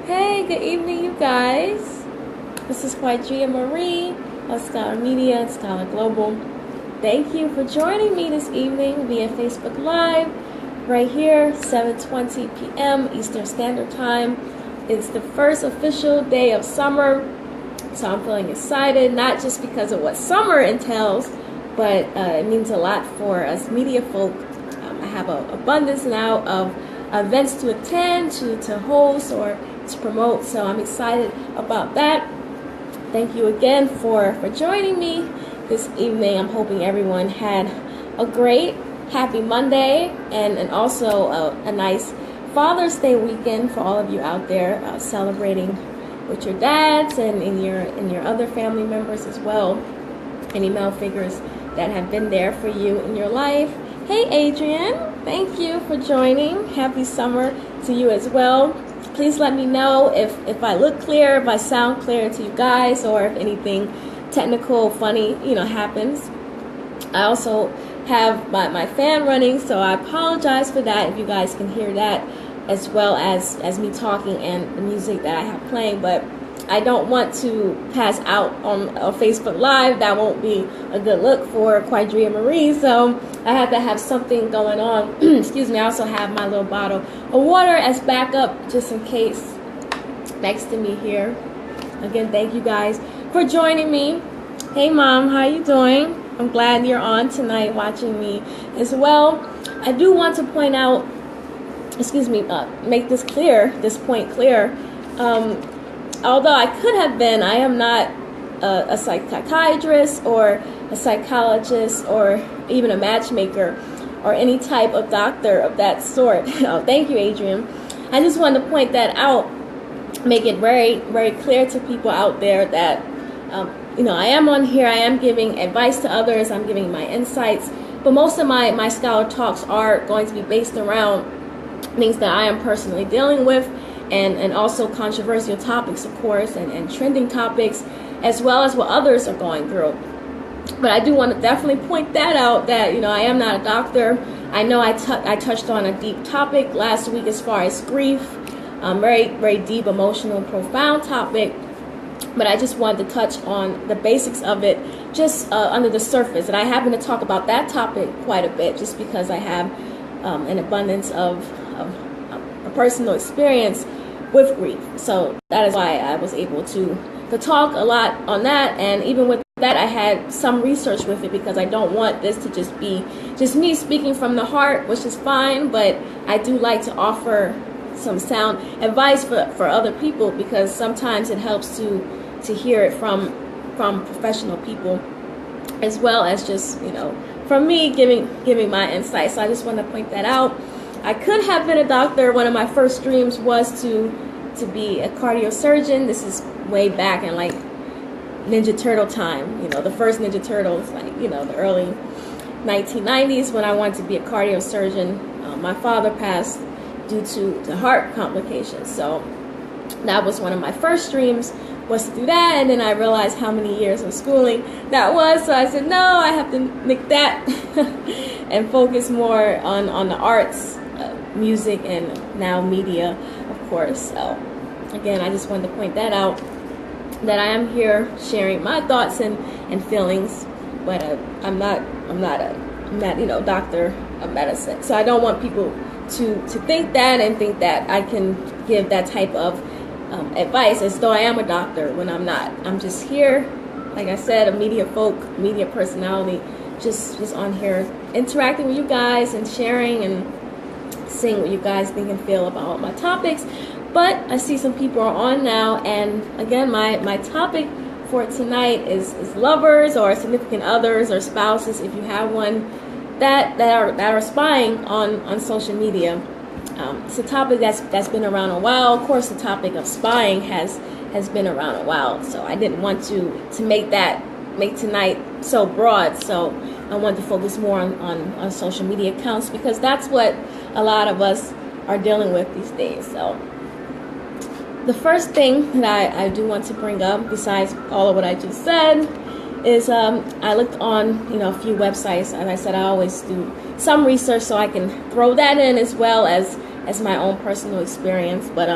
Hey, good evening, you guys. This is Quadria Marie of Scholar Media and Scholar Global. Thank you for joining me this evening via Facebook Live, right here, 7:20 p.m. Eastern Standard Time. It's the first official day of summer, so I'm feeling excited, not just because of what summer entails, but it means a lot for us media folk. I have an abundance now of events to attend, to host, or to promote, so I'm excited about that. Thank you again for joining me this evening. I'm hoping everyone had a great, happy Monday, and also a nice Father's Day weekend for all of you out there celebrating with your dads and your other family members as well. Any male figures that have been there for you in your life. Hey Adrian, thank you for joining. Happy summer to you as well. Please let me know if I look clear, if I sound clear to you guys, or if anything technical, funny, happens. I also have my fan running, so I apologize for that if you guys can hear that, as well as me talking and the music that I have playing. But I don't want to pass out on a Facebook Live. That won't be a good look for Quadria Marie, so I have to have something going on. Excuse me. I also have my little bottle of water as backup, just in case, next to me here. Again, thank you guys for joining me. Hey Mom, how you doing? I'm glad you're on tonight watching me as well. I do want to point out, make this point clear. Although I could have been, I am not a psychiatrist or a psychologist or even a matchmaker or any type of doctor of that sort. Oh, thank you, Adrian. I just wanted to point that out, make it very, very clear to people out there that, I am on here, I am giving advice to others, I'm giving my insights, but most of my scholar talks are going to be based around things that I am personally dealing with, and also controversial topics, of course, and trending topics, as well as what others are going through. But I do want to definitely point that out, that, I am not a doctor. I know I touched on a deep topic last week as far as grief, very, very deep, emotional, profound topic. But I just wanted to touch on the basics of it, just under the surface. And I happen to talk about that topic quite a bit, just because I have an abundance of a personal experience with grief. So that is why I was able to talk a lot on that. And even with that, I had some research with it, because I don't want this to just be just me speaking from the heart, which is fine, but I do like to offer some sound advice for other people, because sometimes it helps to hear it from professional people, as well as just from me giving my insights. So I just want to point that out. I could have been a doctor. One of my first dreams was to be a cardiosurgeon. This is way back in like Ninja Turtle time, the first Ninja Turtles, like, the early 1990s, when I wanted to be a cardiosurgeon. My father passed due to heart complications. So that was one of my first dreams, was to do that. And then I realized how many years of schooling that was. So I said, no, I have to make that and focus more on the arts, music, and now media, of course. So again, I just wanted to point that out, that I am here sharing my thoughts and feelings, but I'm not doctor of medicine. So I don't want people to think that and think that I can give that type of advice as though I am a doctor, when I'm not. I'm just here, like I said, a media personality, just on here interacting with you guys and sharing and seeing what you guys think and feel about my topics. But I see some people are on now, and again, my topic for tonight is lovers or significant others or spouses, if you have one, that are spying on social media. It's a topic that's been around a while. Of course, the topic of spying has been around a while, so I didn't want to make tonight so broad. So I wanted to focus more on social media accounts, because that's what a lot of us are dealing with these days. So the first thing that I do want to bring up, besides all of what I just said, is I looked on a few websites. As I said, I always do some research, so I can throw that in, as well as my own personal experience. But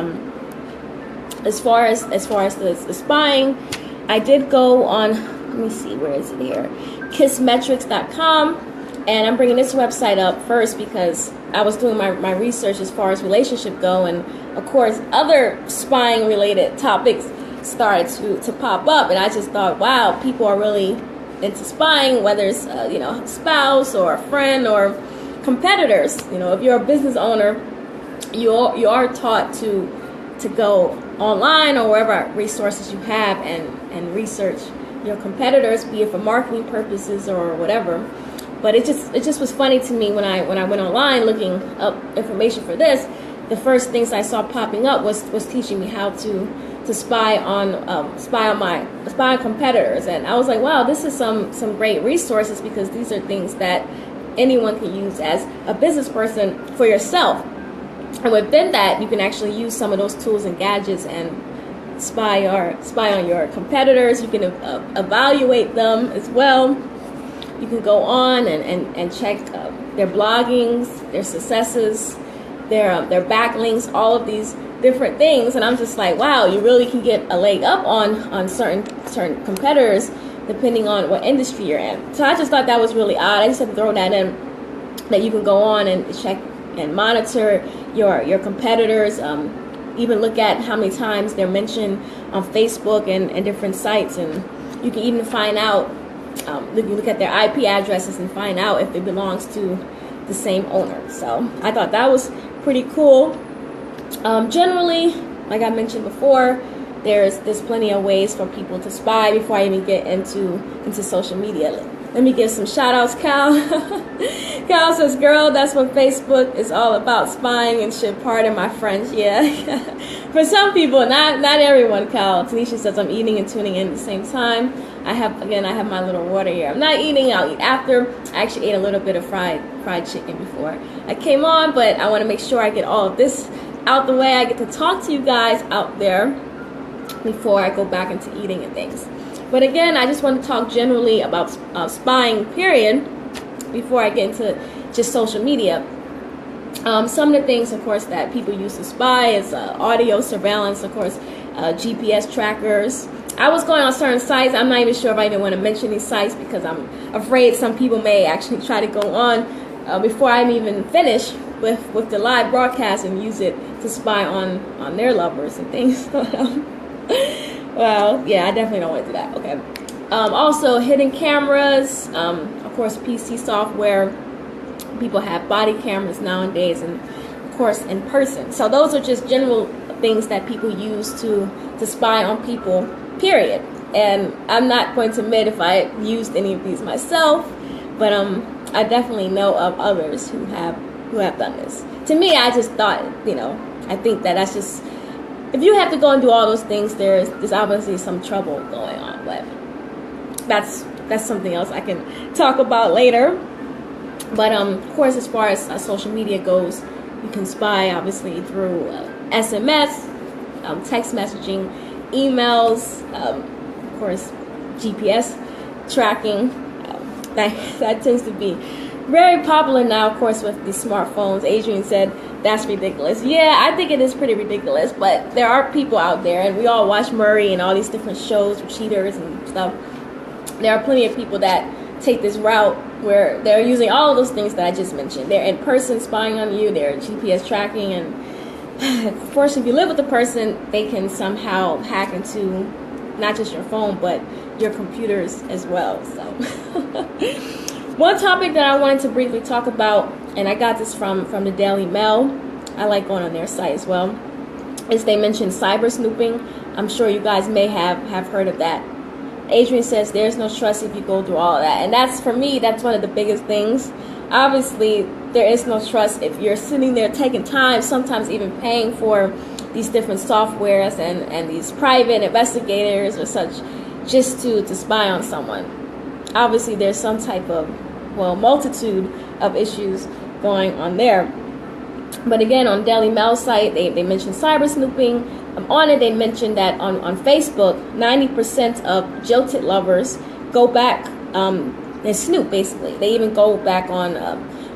as far as the spying, I did go on, let me see, where is it here? Kissmetrics.com. And I'm bringing this website up first because I was doing my research as far as relationship go, and of course other spying related topics started to pop up, and I just thought, wow, people are really into spying, whether it's a spouse or a friend or competitors. If you're a business owner, you are taught to go online or wherever resources you have and research your competitors, be it for marketing purposes or whatever. But it just was funny to me when I went online looking up information for this. The first things I saw popping up was teaching me how to spy on competitors, and I was like, wow, this is some great resources, because these are things that anyone can use as a business person for yourself. And within that, you can actually use some of those tools and gadgets and spy on your competitors. You can evaluate them as well. You can go on and check their bloggings, their successes, their backlinks, all of these different things. And I'm just like, wow, you really can get a leg up on certain competitors depending on what industry you're in. So I just thought that was really odd. I just had to throw that in, that you can go on and check and monitor your competitors, even look at how many times they're mentioned on Facebook and different sites, and you can even find out, you can look at their IP addresses and find out if it belongs to the same owner. So I thought that was pretty cool. Generally, like I mentioned before, there's plenty of ways for people to spy. Before I even get into social media, let me give some shout outs. Cal Cal says, girl, that's what Facebook is all about, spying, and shit. Pardon my French. Yeah. For some people, not everyone, Cal. Tanisha says, I'm eating and tuning in at the same time. I have my little water here. I'm not eating, I'll eat after. I actually ate a little bit of fried chicken before I came on, but I want to make sure I get all of this out the way. I get to talk to you guys out there before I go back into eating and things. But again, I just want to talk generally about spying, period, before I get into just social media. Some of the things, of course, that people use to spy is audio surveillance, of course, GPS trackers. I was going on certain sites. I'm not even sure if I even want to mention these sites, because I'm afraid some people may actually try to go on before I'm even finished with the live broadcast and use it to spy on their lovers and things. Well, yeah, I definitely don't want to do that. Okay. Also, hidden cameras, of course, PC software. People have body cameras nowadays, and of course, in person. So those are just general things that people use to spy on people, period. And I'm not going to admit if I used any of these myself, but I definitely know of others who have done this. To me, I just thought, I think that's just, if you have to go and do all those things, there's obviously some trouble going on. But that's something else I can talk about later. But of course, as far as social media goes, you can spy obviously through SMS, text messaging, emails, of course, GPS tracking. That tends to be very popular now, of course, with these smartphones. Adrian said that's ridiculous. Yeah, I think it is pretty ridiculous, but there are people out there, and we all watch Murray and all these different shows with cheaters and stuff. There are plenty of people that take this route where they're using all of those things that I just mentioned. They're in person spying on you, they're GPS tracking, and of course, if you live with the person, they can somehow hack into not just your phone, but your computers as well. So one topic that I wanted to briefly talk about, and I got this from the Daily Mail, I like going on their site as well, is they mentioned cyber snooping. I'm sure you guys may have heard of that. Adrian says there's no trust if you go through all of that. And that's, for me, that's one of the biggest things. Obviously, there is no trust if you're sitting there taking time, sometimes even paying for these different softwares and these private investigators or such, just to spy on someone. Obviously, there's some type of, multitude of issues going on there. But again, on Daily Mail site, they mentioned cyber snooping. On it, they mentioned that on Facebook, 90% of jilted lovers go back and snoop, basically. They even go back on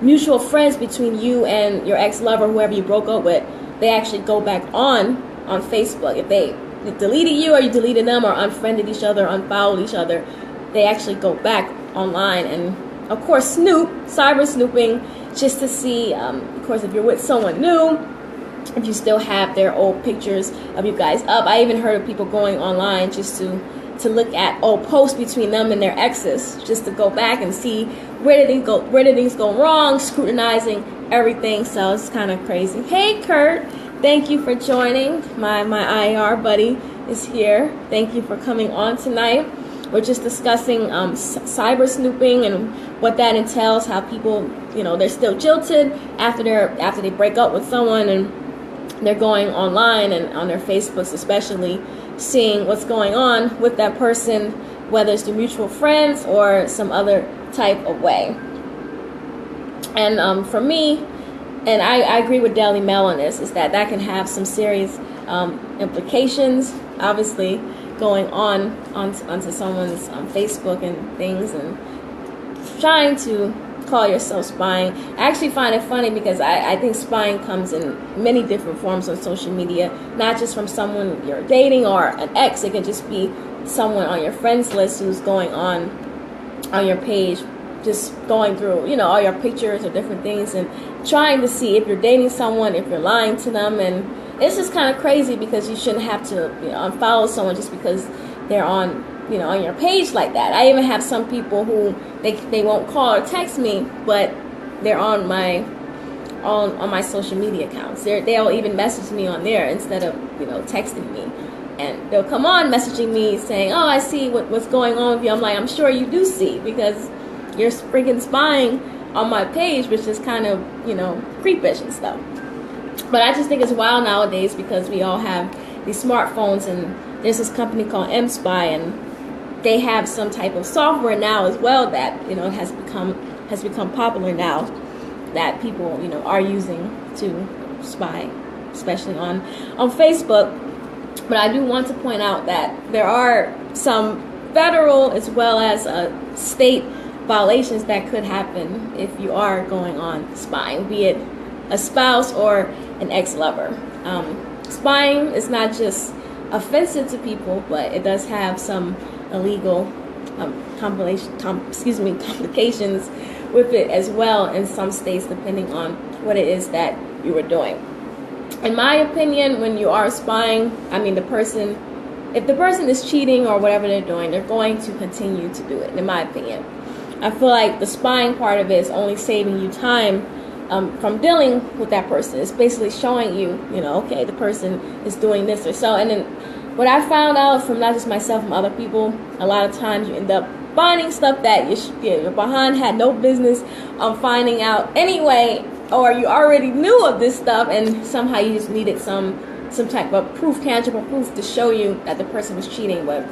mutual friends between you and your ex-lover, whoever you broke up with. They actually go back on on Facebook. If they deleted you, or you deleted them, or unfriended each other, unfollowed each other, they actually go back online and, of course, cyber snooping, just to see, of course, if you're with someone new, if you still have their old pictures of you guys up. I even heard of people going online just to look at old posts between them and their exes, just to go back and see where did things go wrong, scrutinizing everything. So it's kind of crazy. Hey, Kurt, thank you for joining. My IR buddy is here. Thank you for coming on tonight. We're just discussing cyber snooping and what that entails, how people, they're still jilted after they break up with someone, and they're going online and on their Facebooks especially, seeing what's going on with that person, whether it's through mutual friends or some other type of way. And for me, and I agree with Daily Mail on this, is that can have some serious implications, obviously, going onto someone's Facebook and things, and trying to call yourself spying. I actually find it funny because I think spying comes in many different forms on social media, not just from someone you're dating or an ex. It can just be someone on your friends list who's going on your page, just going through, all your pictures or different things, and trying to see if you're dating someone, if you're lying to them. And it's just kind of crazy, because you shouldn't have to unfollow someone just because they're on on your page like that. I even have some people who they won't call or text me, but they're on my social media accounts. They'll even message me on there instead of texting me, and they'll come on messaging me saying, "Oh, I see what's going on with you." I'm like, "I'm sure you do see, because you're freaking spying on my page," which is kind of creepish and stuff. But I just think it's wild nowadays, because we all have these smartphones, and there's this company called M-Spy, and they have some type of software now as well that has become popular now, that people are using to spy, especially on Facebook. But I do want to point out that there are some federal as well as state violations that could happen if you are going on spying, be it a spouse or an ex-lover. Spying is not just offensive to people, but it does have some illegal complications with it as well in some states, depending on what it is that you were doing. In my opinion, when you are spying, if the person is cheating or whatever they're doing, they're going to continue to do it, in my opinion. I feel like the spying part of it is only saving you time from dealing with that person. It's basically showing you, okay, the person is doing this or so. And then what I found out from not just myself, from other people, a lot of times you end up finding stuff that your behind had no business finding out anyway, or you already knew of this stuff, and somehow you just needed some type of proof, tangible proof, to show you that the person was cheating. But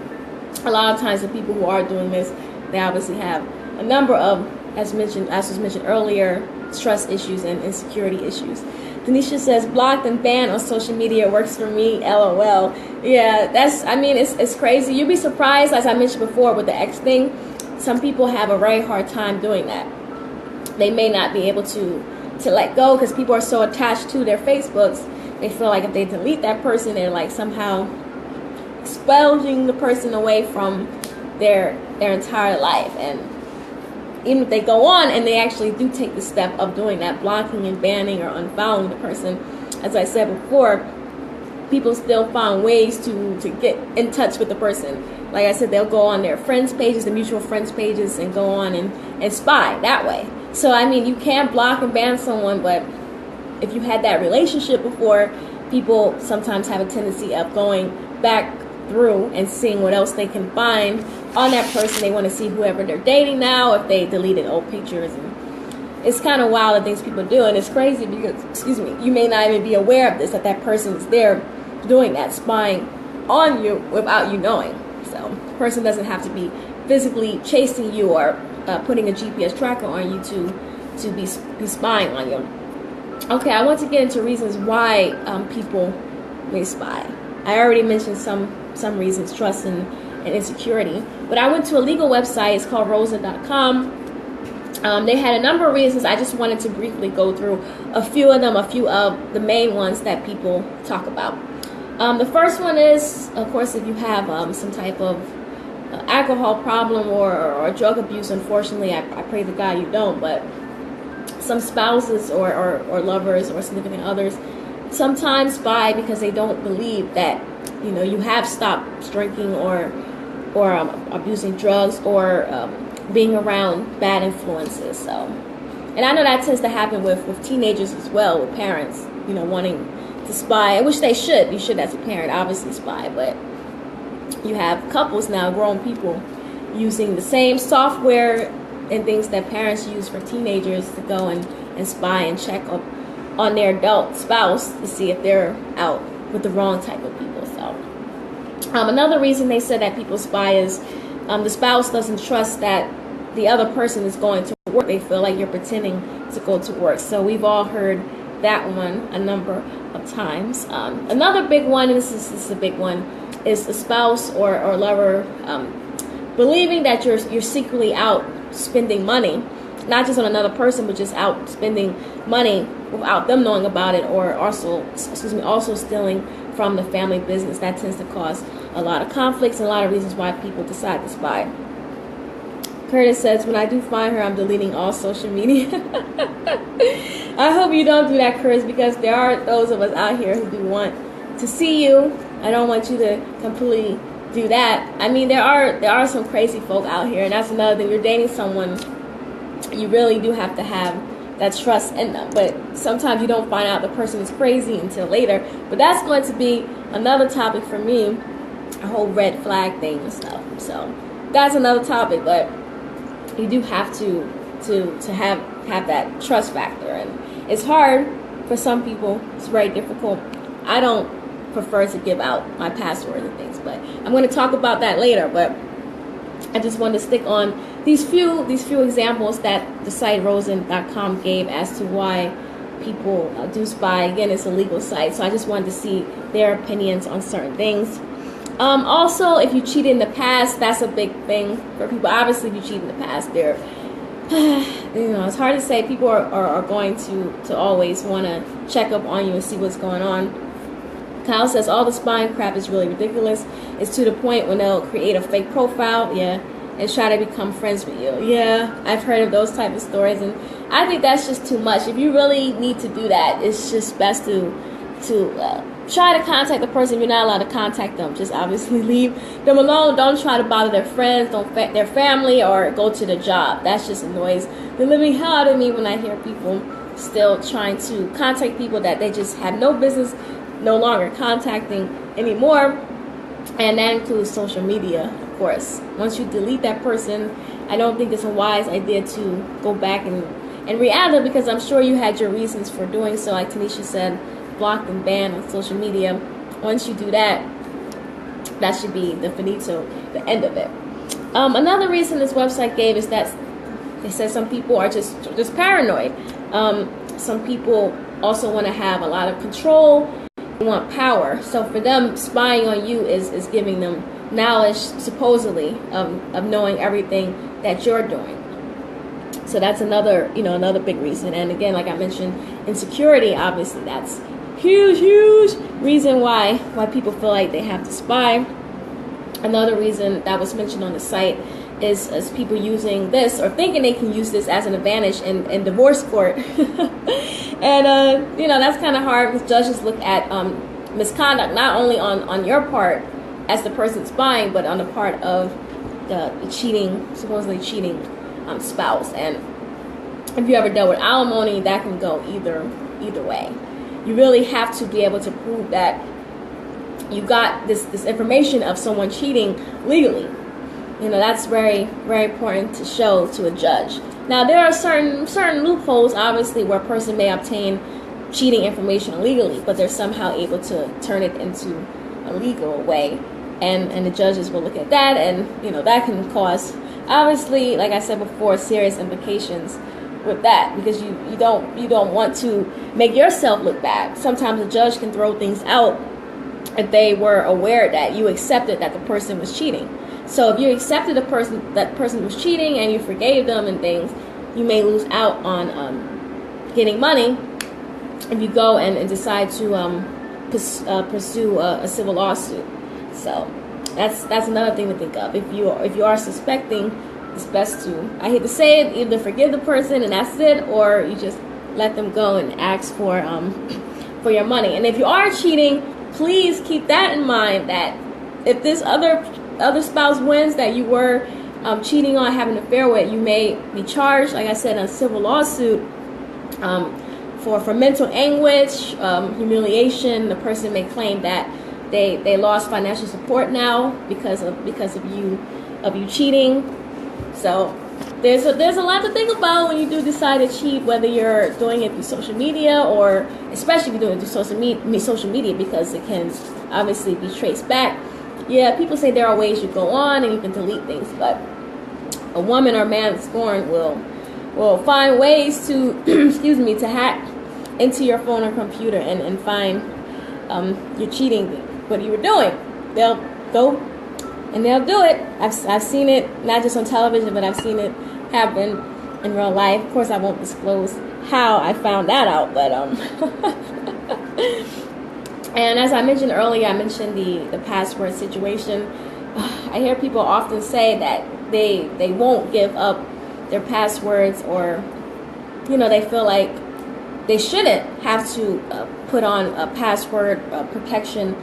a lot of times the people who are doing this, they obviously have a number of, as was mentioned earlier, trust issues and insecurity issues. Denisha says, blocked and banned on social media works for me, LOL. Yeah, it's crazy. You'd be surprised, as I mentioned before, with the X thing. Some people have a very hard time doing that. They may not be able to let go, because people are so attached to their Facebooks. They feel like if they delete that person, they're like somehow expelling the person away from their entire life. And even if they go on and they actually do take the step of doing that, blocking and banning or unfollowing the person, as I said before, people still find ways to get in touch with the person. Like I said, they'll go on their friends' pages, the mutual friends' pages, and go on and spy that way. So, you can block and ban someone, but if you had that relationship before, people sometimes have a tendency of going back through and seeing what else they can find on that person. They want to see whoever they're dating now, if they deleted old pictures. And it's kind of wild the things people do, and it's crazy because, you may not even be aware of this, that person is there doing that, spying on you without you knowing. So the person doesn't have to be physically chasing you or putting a GPS tracker on you to be spying on you. Okay, I want to get into reasons why people may spy. I already mentioned some reasons, trust and insecurity. But I went to a legal website. It's called rosa.com. They had a number of reasons. I just wanted to briefly go through a few of them, a few of the main ones that people talk about. The first one is, of course, if you have some type of alcohol problem or drug abuse. Unfortunately, I pray to God you don't, but some spouses or lovers or significant others sometimes spy because they don't believe that you have stopped drinking or abusing drugs or being around bad influences. So, and I know that tends to happen with teenagers as well, with parents wanting to spy, which they should. You should, as a parent, obviously spy, but you have couples now, grown people, using the same software and things that parents use for teenagers to go and spy and check up on their adult spouse to see if they're out with the wrong type of people. So another reason they said that people spy is the spouse doesn't trust that the other person is going to work. They feel like you're pretending to go to work. So we've all heard that one a number of times. Another big one, and this is a big one, is the spouse or lover believing that you're secretly out spending money, not just on another person, but just out spending money without them knowing about it, or also stealing from the family business. That tends to cause a lot of conflicts and a lot of reasons why people decide to spy. Curtis says, when I do find her, I'm deleting all social media. I hope you don't do that, Curtis, because there are those of us out here who do want to see you. I don't want you to completely do that. I mean, there are some crazy folk out here, and that's another thing. You're dating someone, you really do have to have that trust in them. But sometimes you don't find out the person is crazy until later. But that's going to be another topic for me, a whole red flag thing and stuff. So that's another topic, but you do have to have that trust factor, and it's hard for some people. It's very difficult. I don't prefer to give out my passwords and things, but I'm going to talk about that later. But I just wanted to stick on these few examples that the site rosen.com gave as to why people do spy. Again, it's a legal site, so I just wanted to see their opinions on certain things. Also, if you cheated in the past, that's a big thing for people. Obviously, if you cheat in the past, it's hard to say. People are going to always want to check up on you and see what's going on. Kyle says, all the spying crap is really ridiculous. It's to the point when they'll create a fake profile, and try to become friends with you. Yeah, I've heard of those type of stories, and I think that's just too much. If you really need to do that, it's just best to try to contact the person. If you're not allowed to contact them, just obviously leave them alone. Don't try to bother their friends, their family, or go to the job. That just annoys the living hell out of me when I hear people still trying to contact people that they just have no business no longer contacting anymore. And that includes social media, of course. Once you delete that person, I don't think it's a wise idea to go back and re-add them, because I'm sure you had your reasons for doing so. Like Tanisha said, blocked and banned on social media. Once you do that, that should be the finito, the end of it. Another reason this website gave is that they said some people are just paranoid. Some people also want to have a lot of control. They want power. So for them, spying on you is giving them knowledge, supposedly, of knowing everything that you're doing. So that's another big reason. And again, like I mentioned, insecurity, obviously, that's huge reason why people feel like they have to spy. Another reason that was mentioned on the site is people using this or thinking they can use this as an advantage in divorce court. And that's kind of hard, because judges look at misconduct not only on your part as the person spying, but on the part of the supposedly cheating spouse. And if you ever dealt with alimony, that can go either way. You really have to be able to prove that you got this information of someone cheating legally. That's very, very important to show to a judge. Now, there are certain loopholes, obviously, where a person may obtain cheating information illegally, but they're somehow able to turn it into a legal way, and the judges will look at that, and that can cause, obviously, like I said before, serious implications with that, because you don't want to make yourself look bad. Sometimes a judge can throw things out if they were aware that you accepted that the person was cheating. So if you accepted that person was cheating and you forgave them and things, you may lose out on getting money if you go and decide to pursue a civil lawsuit. So that's another thing to think of. If you are suspecting, it's best to, I hate to say it, either forgive the person and that's it, or you just let them go and ask for your money. And if you are cheating, please keep that in mind, that if this other spouse wins that you were cheating on, having an affair with, you may be charged, like I said, in a civil lawsuit for mental anguish, humiliation. The person may claim that they lost financial support now because of you cheating. So there's a lot to think about when you do decide to cheat, whether you're doing it through social media, or especially if you're doing it through social media, because it can obviously be traced back. Yeah, people say there are ways you go on and you can delete things, but a woman or man scorned will find ways to to hack into your phone or computer and find your cheating, what you were doing. They'll go and they'll do it. I've seen it, not just on television, but I've seen it happen in real life. Of course, I won't disclose how I found that out, but and as I mentioned earlier, I mentioned the password situation. I hear people often say that they won't give up their passwords, or they feel like they shouldn't have to put on a password protection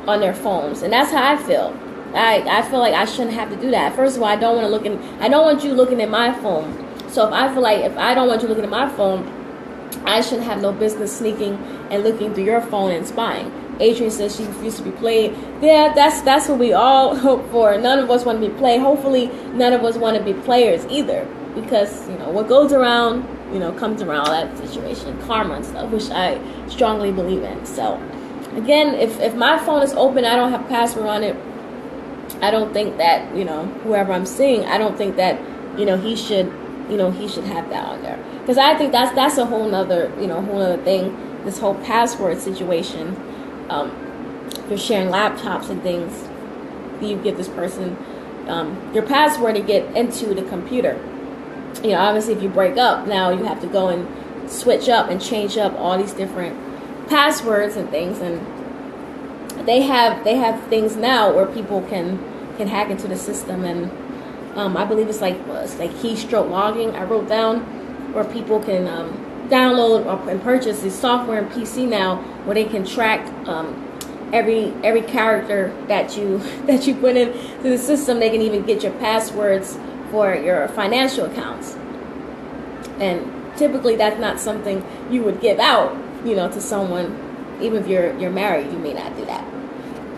on their phones, and that's how I feel. I feel like I shouldn't have to do that. First of all, I don't want you looking at my phone. So if I feel like if I don't want you looking at my phone, I shouldn't have no business sneaking and looking through your phone and spying. Adrian says she refused to be played. Yeah, that's what we all hope for. None of us want to be played. Hopefully, none of us want to be players either, because what goes around, comes around. That situation, karma and stuff, which I strongly believe in. So, again, if my phone is open, I don't have password on it, I don't think that whoever I'm seeing, I don't think that he should have that on there, because I think that's a whole nother thing. This whole password situation. If you're sharing laptops and things, you give this person your password to get into the computer. Obviously, if you break up, now you have to go and switch up and change up all these different passwords and things, and they have things now where people can hack into the system, and I believe it's like keystroke logging. I wrote down where people can download and purchase this software and PC now, where they can track every character that you put into the system. They can even get your passwords for your financial accounts, and typically that's not something you would give out to someone. Even if you're married, you may not do that.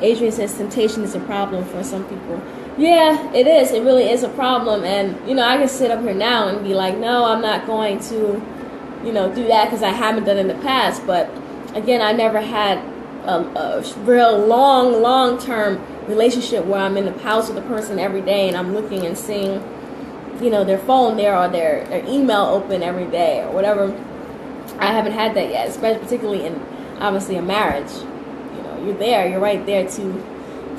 Adrian says temptation is a problem for some people. Yeah, it is. It really is a problem. And, I can sit up here now and be like, no, I'm not going to, do that because I haven't done it in the past. But, again, I never had a real long-term relationship where I'm in the house with a person every day and I'm looking and seeing, their phone there or their email open every day or whatever. I haven't had that yet, especially particularly in, obviously, a marriage. You're right there to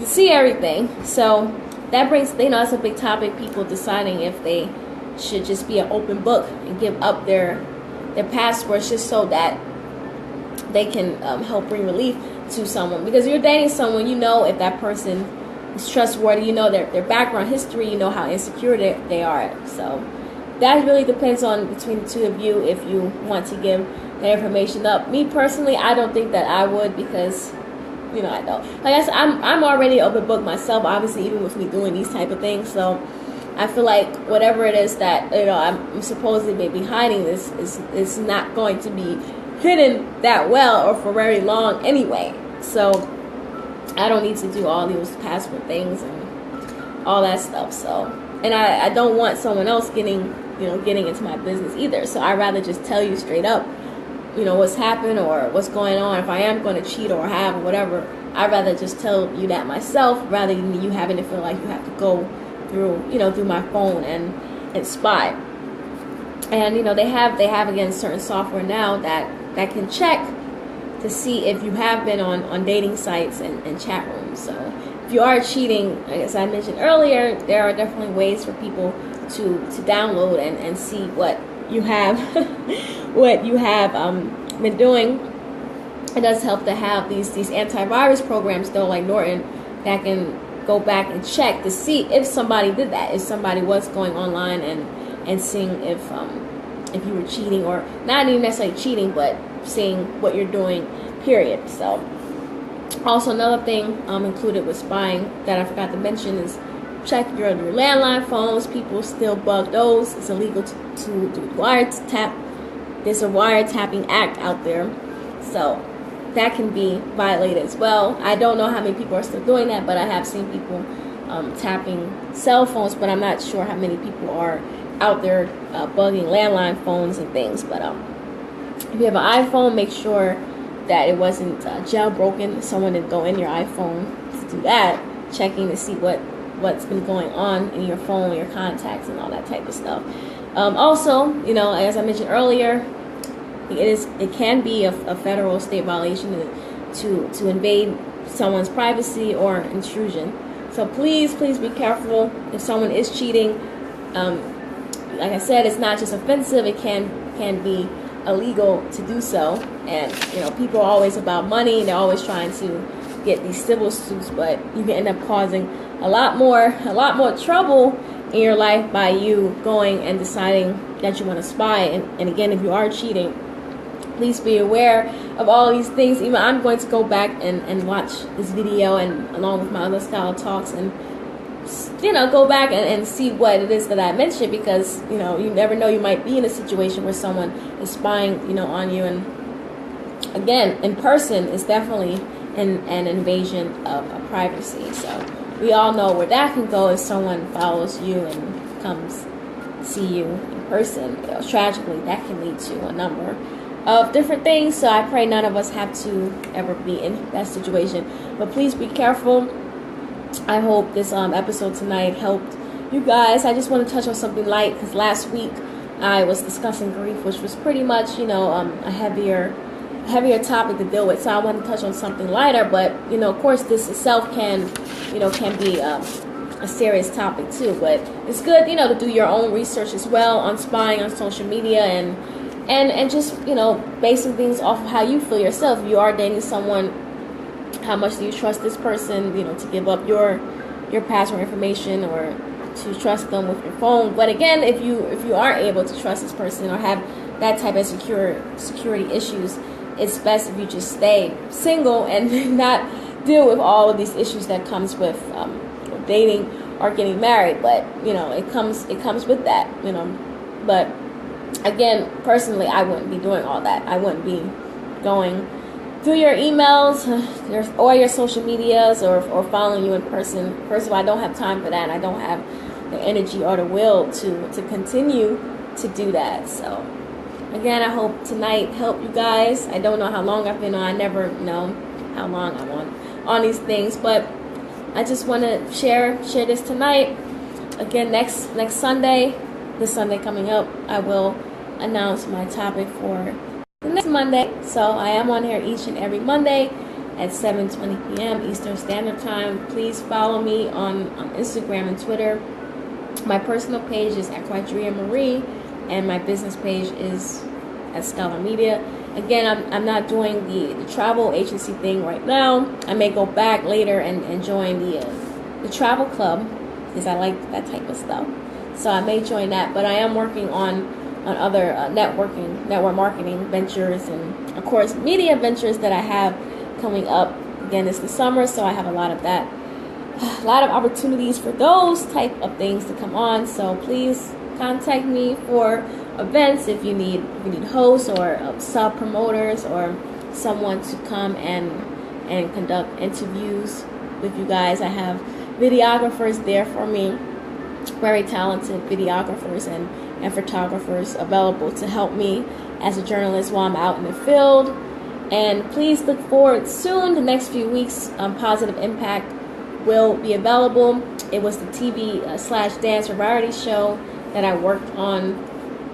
see everything. So that brings, that's a big topic, people deciding if they should just be an open book and give up their passwords just so that they can help bring relief to someone. Because you're dating someone, if that person is trustworthy, their background history, how insecure they are. So that really depends on between the two of you if you want to give that information up. Me personally, I don't think that I would, because I don't. Like I said, I'm already an open book myself, obviously, even with me doing these type of things. So I feel like whatever it is that I'm supposedly maybe hiding, this is not going to be hidden that well or for very long anyway. So I don't need to do all these password things and all that stuff. So, and I don't want someone else getting into my business either. So I'd rather just tell you straight up, what's happened or what's going on. If I am going to cheat or have or whatever, I'd rather just tell you that myself, rather than you having to feel like you have to go through my phone and spy. And they have again certain software now that can check to see if you have been on dating sites and chat rooms. So if you are cheating, as I mentioned earlier, there are definitely ways for people to download and see what you have been doing it does help to have these antivirus programs, though, like Norton, that can go back and check to see if somebody did that, if somebody was going online and seeing if you were cheating, or not even necessarily cheating, but seeing what you're doing, period. So also another thing included with spying that I forgot to mention is check your landline phones. People still bug those. It's illegal to do wiretap. There's a wiretapping act out there, so that can be violated as well. I don't know how many people are still doing that, but I have seen people tapping cell phones, but I'm not sure how many people are out there bugging landline phones and things. But if you have an iPhone, make sure that it wasn't jailbroken. Someone didn't go in your iPhone to do that, checking to see what's been going on in your phone, your contacts, and all that type of stuff. Also, as I mentioned earlier, it can be a federal state violation to invade someone's privacy or intrusion. So please be careful if someone is cheating. Like I said, it's not just offensive; it can be illegal to do so. And people are always about money. They're always trying to get these civil suits, but you can end up causing a lot more trouble in your life by you going and deciding that you want to spy. And again, if you are cheating, please be aware of all these things. Even I'm going to go back and watch this video, and along with my other SkolerTalks, and go back and see what it is that I mentioned, because you never know, you might be in a situation where someone is spying on you. And again, in person, it's definitely an invasion of privacy. So we all know where that can go if someone follows you and comes see you in person. Tragically, that can lead to a number of different things. So I pray none of us have to ever be in that situation. But please be careful. I hope this episode tonight helped you guys. I just want to touch on something light, because last week I was discussing grief, which was pretty much a heavier topic to deal with. So I want to touch on something lighter, but of course this itself can be a serious topic too. But it's good to do your own research as well on spying on social media, and just basing things off of how you feel yourself. If you are dating someone, how much do you trust this person to give up your password information, or to trust them with your phone? But again, if you aren't able to trust this person or have that type of security issues, it's best if you just stay single and not deal with all of these issues that comes with dating or getting married. But it comes with that. But again, personally, I wouldn't be doing all that. I wouldn't be going through your emails or your social medias or following you in person. First of all, I don't have time for that, and I don't have the energy or the will to continue to do that. So again, I hope tonight helped you guys. I don't know how long I've been on. I never know how long I'm on these things, but I just want to share this tonight. Again, next Sunday, this Sunday coming up, I will announce my topic for the next Monday. So I am on here each and every Monday at 7:20 p.m. Eastern Standard Time. Please follow me on Instagram and Twitter. My personal page is at Quadria Marie, and my business page is at Scholar Media. Again, I'm not doing the travel agency thing right now. I may go back later and join the travel club, because I like that type of stuff. So I may join that, but I am working on other network marketing ventures, and of course media ventures that I have coming up. Again, it's the summer, so I have a lot of opportunities for those type of things to come on. So please contact me for events if you need hosts or sub promoters, or someone to come and conduct interviews with you guys. I have videographers there for me, very talented videographers and photographers available to help me as a journalist while I'm out in the field. And please look forward soon. The next few weeks, Positive Impact will be available. It was the TV/dance variety show that I worked on,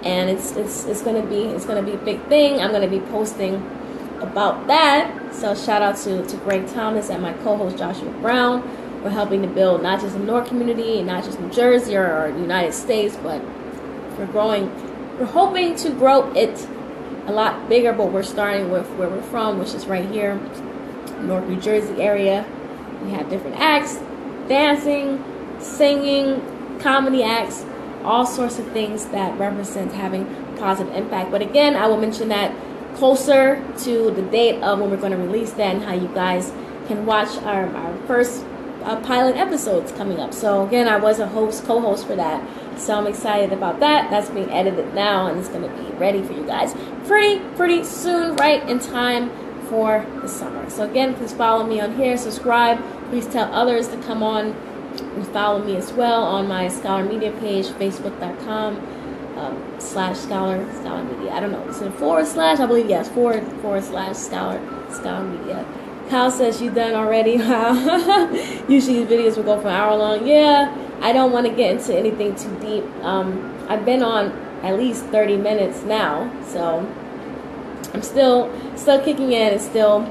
and it's gonna be a big thing. I'm gonna be posting about that. So shout out to Greg Thomas and my co-host Joshua Brown. We're helping to build not just the North community, and not just New Jersey or the United States, but we're hoping to grow it a lot bigger, but we're starting with where we're from, which is right here, North New Jersey area. We have different acts, dancing, singing, comedy acts, all sorts of things that represent having positive impact. But again, I will mention that closer to the date of when we're going to release that and how you guys can watch our first pilot episodes coming up. So again, I was a co-host for that. So I'm excited about that. That's being edited now and it's going to be ready for you guys pretty soon, right in time for the summer. So again, please follow me on here, subscribe. Please tell others to come on and follow me as well on my Scholar Media page, facebook.com/Scholar Media. I don't know, is it /? I believe yes, /Scholar Media. Kyle says you done already. Usually these videos will go for an hour long. Yeah, I don't want to get into anything too deep. I've been on at least 30 minutes now, so I'm still kicking in and still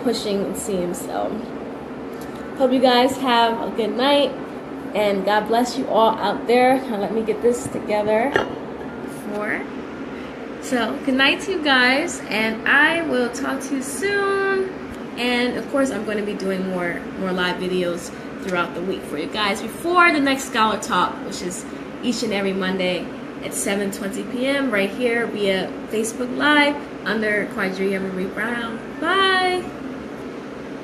pushing, it seems. So hope you guys have a good night and God bless you all out there. Now let me get this together. So good night to you guys, and I will talk to you soon. And of course, I'm going to be doing more live videos throughout the week for you guys before the next Scholar Talk, which is each and every Monday at 7:20 p.m. right here via Facebook Live under Quadria Marie Brown. Bye!